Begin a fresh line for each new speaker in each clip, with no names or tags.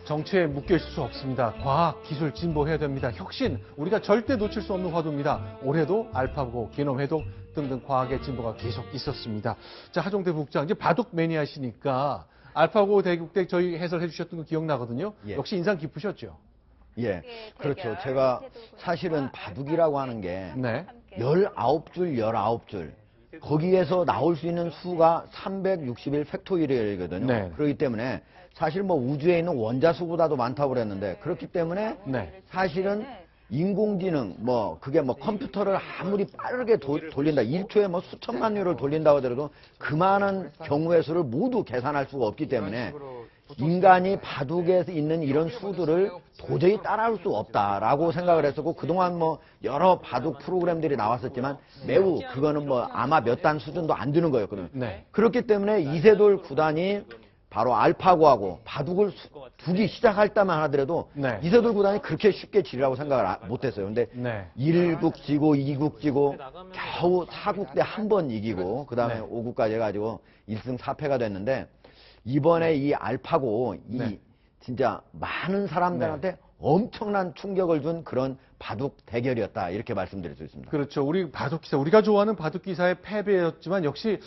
정체에 묶여 있을 수 없습니다. 과학, 기술 진보해야 됩니다. 혁신, 우리가 절대 놓칠 수 없는 화두입니다. 올해도 알파고, 게놈 해독 등등 과학의 진보가 계속 있었습니다. 자, 하종대 부국장, 이제 바둑 매니아시니까 알파고 대국대 저희 해설해 주셨던 거 기억나거든요.
예.
역시 인상 깊으셨죠?
예, 그렇죠. 제가 사실은 바둑이라고 하는 게
네.
19줄, 19줄. 거기에서 나올 수 있는 수가 361 팩토리얼이거든요.
네.
그렇기 때문에 사실 뭐 우주에 있는 원자 수보다도 많다고 그랬는데 그렇기 때문에
네.
사실은 인공지능 뭐 그게 뭐 컴퓨터를 아무리 빠르게 돌린다 1초에 뭐 수천만 류를 돌린다고 하더라도 그 많은 경우의 수를 모두 계산할 수가 없기 때문에 인간이 바둑에 있는 이런 수들을 도저히 따라올 수 없다라고 생각을 했었고 그동안 뭐 여러 바둑 프로그램들이 나왔었지만 매우 그거는 뭐 아마 몇 단 수준도 안 되는 거였거든요.
네.
그렇기 때문에 이세돌 구단이 바로 알파고하고 바둑을 두기 시작할 때만 하더라도
네.
이세돌 구단이 그렇게 쉽게 지리라고 생각을 못했어요. 근데
네.
1국 지고 2국 지고 겨우 4국 때 한 번 이기고 그 다음에
네.
5국까지 해가지고 1승 4패가 됐는데 이번에 이 알파고
네.
진짜 많은 사람들한테 엄청난 충격을 준 그런 바둑 대결이었다 이렇게 말씀드릴 수 있습니다.
그렇죠. 우리 바둑 기사, 우리가 좋아하는 바둑 기사의 패배였지만 역시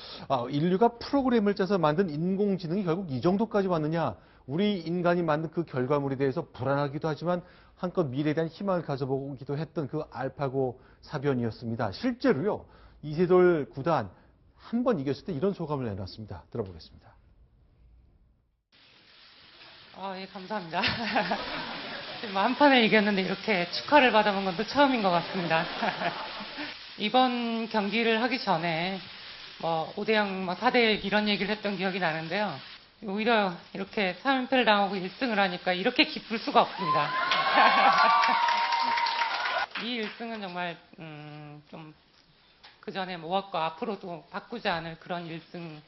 인류가 프로그램을 짜서 만든 인공지능이 결국 이 정도까지 왔느냐. 우리 인간이 만든 그 결과물에 대해서 불안하기도 하지만 한껏 미래에 대한 희망을 가져보기도 했던 그 알파고 사변이었습니다. 실제로요. 이세돌 구단 한 번 이겼을 때 이런 소감을 내놨습니다. 들어보겠습니다.
예, 감사합니다. 지금 한 판을 이겼는데 이렇게 축하를 받아본 건 또 처음인 것 같습니다. 이번 경기를 하기 전에 뭐 5대0, 뭐 4대1 이런 얘기를 했던 기억이 나는데요. 오히려 이렇게 3연패를 당하고 1승을 하니까 이렇게 기쁠 수가 없습니다. 이 1승은 정말 좀 그전에 모았고 앞으로도 바꾸지 않을 그런 1승,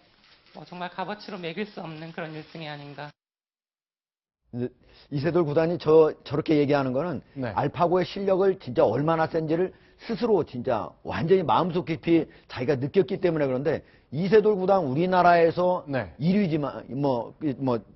뭐 정말 값어치로 매길 수 없는 그런 1승이 아닌가.
이세돌 구단이 저렇게 얘기하는 거는
네.
알파고의 실력을 진짜 얼마나 센지를 스스로 진짜 완전히 마음속 깊이 자기가 느꼈기 때문에 그런데 이세돌 구단 우리나라에서
네.
1위지만 뭐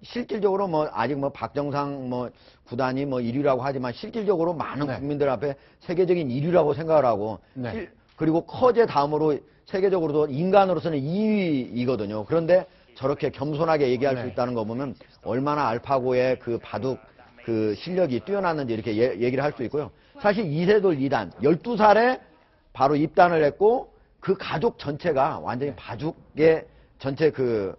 실질적으로 뭐 아직 뭐 박정상 뭐 구단이 뭐 1위라고 하지만 실질적으로 많은
네.
국민들 앞에 세계적인 1위라고 생각을 하고
네.
그리고 커제 다음으로 세계적으로도 인간으로서는 2위이거든요. 그런데 저렇게 겸손하게 얘기할
네.
수 있다는 거 보면 얼마나 알파고의 그 바둑 그 실력이 뛰어났는지 이렇게 얘기를 할 수 있고요. 사실 이세돌 2단 12살에 바로 입단을 했고 그 가족 전체가 완전히 바둑의 전체 그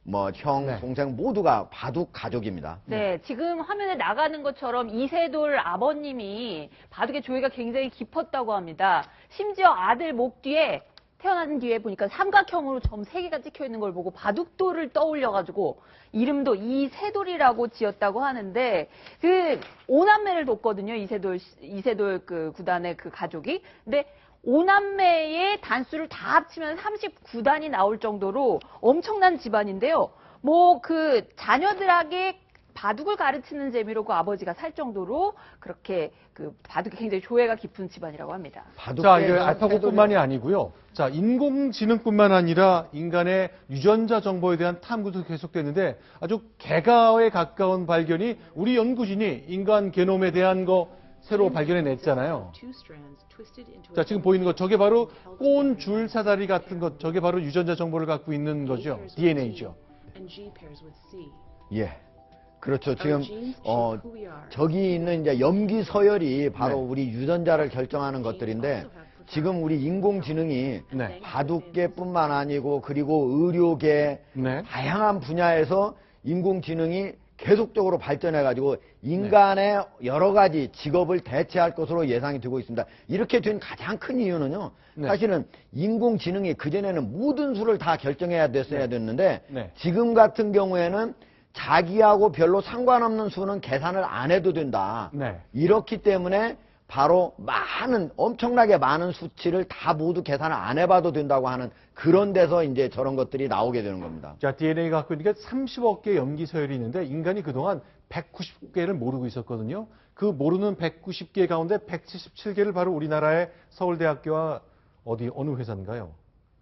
뭐 형,
네.
동생 모두가 바둑 가족입니다.
네, 지금 화면에 나가는 것처럼 이세돌 아버님이 바둑의 조예가 굉장히 깊었다고 합니다. 심지어 아들 목 뒤에 태어난 뒤에 보니까 삼각형으로 점 3개가 찍혀 있는 걸 보고 바둑돌을 떠올려가지고 이름도 이세돌이라고 지었다고 하는데 그 5남매를 뒀거든요. 이세돌 그 구단의 그 가족이. 근데 5남매의 단수를 다 합치면 39단이 나올 정도로 엄청난 집안인데요. 뭐 그 자녀들에게 바둑을 가르치는 재미로 그 아버지가 살 정도로 그렇게 그 바둑이 굉장히 조예가 깊은 집안이라고 합니다.
자, 이게 알파고뿐만이 아니고요. 자, 인공지능뿐만 아니라 인간의 유전자 정보에 대한 탐구도 계속되는데 아주 개가에 가까운 발견이 우리 연구진이 인간 게놈에 대한 거 새로 발견해냈잖아요. 자, 지금 보이는 것, 저게 바로 꼰 줄 사다리 같은 것, 저게 바로 유전자 정보를 갖고 있는 거죠. DNA죠.
예. 그렇죠. 지금 저기 있는 이제 염기 서열이 바로
네.
우리 유전자를 결정하는 것들인데 지금 우리 인공지능이
네.
바둑계뿐만 아니고 그리고 의료계
네.
다양한 분야에서 인공지능이 계속적으로 발전해가지고 인간의 여러 가지 직업을 대체할 것으로 예상이 되고 있습니다. 이렇게 된 가장 큰 이유는요.
네.
사실은 인공지능이 그전에는 모든 수를 다 결정해야 됐어야 됐는데
네.
지금 같은 경우에는 자기하고 별로 상관없는 수는 계산을 안 해도 된다.
네.
이렇기 때문에 바로 엄청나게 많은 수치를 다 모두 계산을 안 해봐도 된다고 하는 그런 데서 이제 저런 것들이 나오게 되는 겁니다.
자, DNA가 갖고 있는 게 30억 개의 염기 서열이 있는데 인간이 그동안 190개를 모르고 있었거든요. 그 모르는 190개 가운데 177개를 바로 우리나라의 서울대학교와 어느 회사인가요?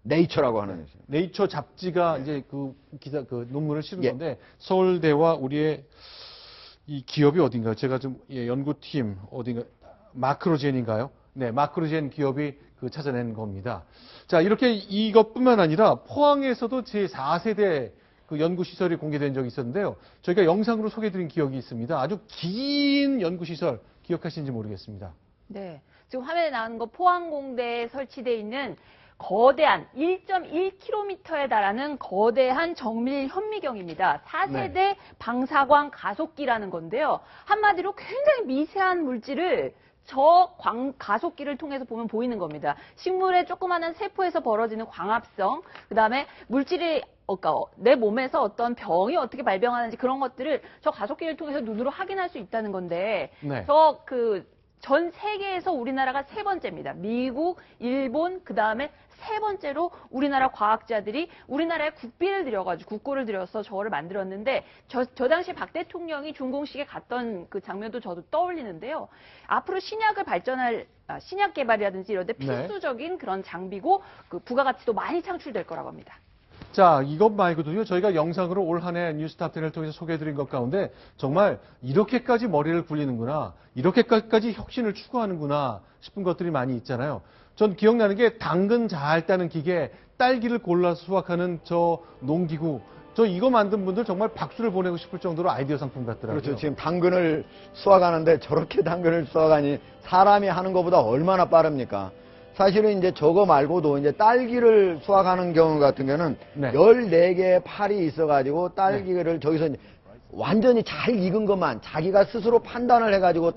네이처라고 하는 회사.
네이처 잡지가 이제 그 논문을 실은
예.
건데 서울대와 우리의 이 기업이 어딘가요? 제가 좀 연구팀 어딘가 마크로젠인가요? 네, 마크로젠 기업이 찾아낸 겁니다. 자, 이렇게 이것뿐만 아니라 포항에서도 제4세대 연구시설이 공개된 적이 있었는데요. 저희가 영상으로 소개해드린 기억이 있습니다. 아주 긴 연구시설 기억하시는지 모르겠습니다.
네. 지금 화면에 나오는 거 포항공대에 설치되어 있는 거대한 1.1km에 달하는 거대한 정밀 현미경입니다. 4세대 방사광 가속기라는 건데요. 한마디로 굉장히 미세한 물질을 가속기를 통해서 보면 보이는 겁니다. 식물의 조그마한 세포에서 벌어지는 광합성, 그 다음에 물질이 내 몸에서 어떤 병이 어떻게 발병하는지 그런 것들을 저 가속기를 통해서 눈으로 확인할 수 있다는 건데,
네.
전 세계에서 우리나라가 3번째입니다. 미국, 일본, 그 다음에 3번째로 우리나라 과학자들이 우리나라에 국고를 들여서 저거를 만들었는데, 저 당시 박 대통령이 준공식에 갔던 그 장면도 저도 떠올리는데요. 앞으로 신약 개발이라든지 이런 데 필수적인 그런 장비고, 부가가치도 많이 창출될 거라고 합니다.
자, 이것 말고도요, 저희가 영상으로 올 한 해 뉴스탑10을 통해서 소개해드린 것 가운데 정말 이렇게까지 머리를 굴리는구나, 이렇게까지 혁신을 추구하는구나 싶은 것들이 많이 있잖아요. 전 기억나는 게 당근 잘 따는 기계, 딸기를 골라서 수확하는 저 농기구, 이거 만든 분들 정말 박수를 보내고 싶을 정도로 아이디어 상품 같더라고요.
그렇죠. 지금 당근을 수확하는데 저렇게 당근을 수확하니 사람이 하는 것보다 얼마나 빠릅니까? 사실은 이제 저거 말고도 이제 딸기를 수확하는 경우 같은 경우는 14개의 팔이 있어가지고 딸기를 저기서 이제 완전히 잘 익은 것만 자기가 스스로 판단을 해가지고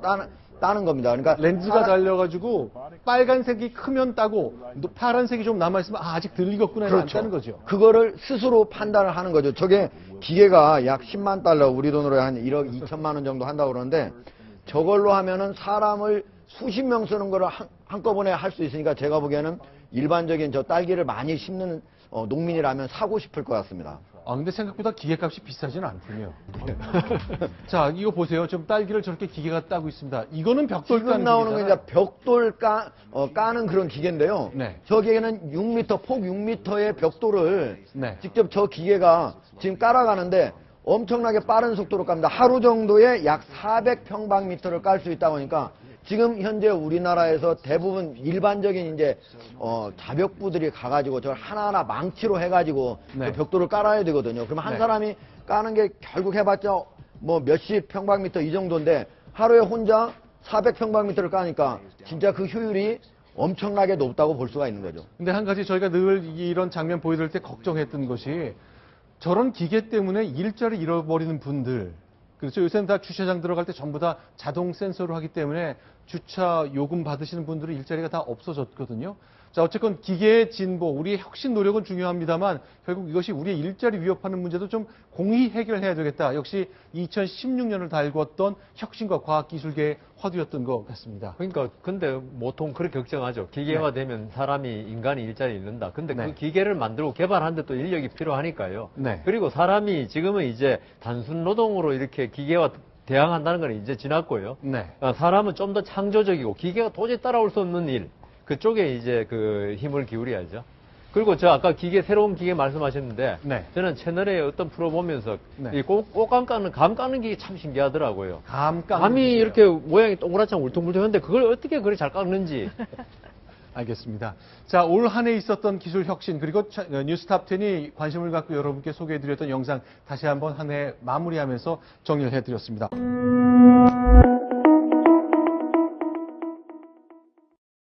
따는 겁니다. 그러니까
렌즈가 달려가지고 빨간색이 크면 따고 파란색이 좀 남아있으면 아직 덜 익었구나 안 따는 거죠.
그거를 스스로 판단을 하는 거죠. 저게 기계가 약 10만 달러, 우리 돈으로 한 1억 2천만 원 정도 한다고 그러는데 저걸로 하면은 사람을 수십 명 쓰는 거를 한꺼번에 할 수 있으니까 제가 보기에는 일반적인 저 딸기를 많이 심는 농민이라면 사고 싶을 것 같습니다.
근데 생각보다 기계값이 비싸지는 않군요. 자, 이거 보세요. 지금 딸기를 저렇게 기계가 따고 있습니다. 이거는 벽돌
지금
까는
나오는 건
기계잖아요.
이제 벽돌 까는 그런 기계인데요.
네.
저기에는 6m, 폭 6m의 벽돌을
네.
직접 저 기계가 지금 깔아가는데 엄청나게 빠른 속도로 깝니다. 하루 정도에 약 400평방미터를 깔 수 있다고 하니까 지금 현재 우리나라에서 대부분 일반적인 이제 자벽부들이 가가지고 저걸 하나하나 망치로 해가지고 그 벽돌을 깔아야 되거든요. 그러면 한 사람이 까는 게 결국 해봤자 뭐 몇십 평방미터 이 정도인데 하루에 혼자 400평방미터를 까니까 진짜 그 효율이 엄청나게 높다고 볼 수가 있는 거죠.
근데 한 가지 저희가 늘 이런 장면 보여드릴 때 걱정했던 것이 저런 기계 때문에 일자리 잃어버리는 분들, 그렇죠. 요새는 다 주차장 들어갈 때 전부 다 자동 센서로 하기 때문에 주차 요금 받으시는 분들은 일자리가 다 없어졌거든요. 자, 어쨌건 기계의 진보, 우리의 혁신 노력은 중요합니다만 결국 이것이 우리의 일자리 위협하는 문제도 좀 공히 해결해야 되겠다. 역시 2016년을 달궜던 혁신과 과학기술계의 화두였던 것 같습니다.
그러니까 근데 보통 그렇게 걱정하죠. 기계화되면 인간이 일자리 잃는다. 근데 그 기계를 만들고 개발하는데 또 인력이 필요하니까요. 그리고 사람이 지금은 이제 단순 노동으로 이렇게 기계와 대항한다는 건 이제 지났고요. 사람은 좀 더 창조적이고 기계가 도저히 따라올 수 없는 일, 그쪽에 이제 힘을 기울여야죠. 그리고 아까 새로운 기계 말씀하셨는데, 저는 채널에 어떤 프로 보면서, 이 꽃감 까는, 감 까는 기계 참 신기하더라고요. 감이 이렇게 모양이 동그랗지 않고 울퉁불퉁한데, 그걸 어떻게 그렇게 잘 깎는지.
알겠습니다. 자, 올 한 해 있었던 기술 혁신, 그리고 뉴스탑10이 관심을 갖고 여러분께 소개해드렸던 영상, 다시 한번 한 해 마무리하면서 정리를 해드렸습니다.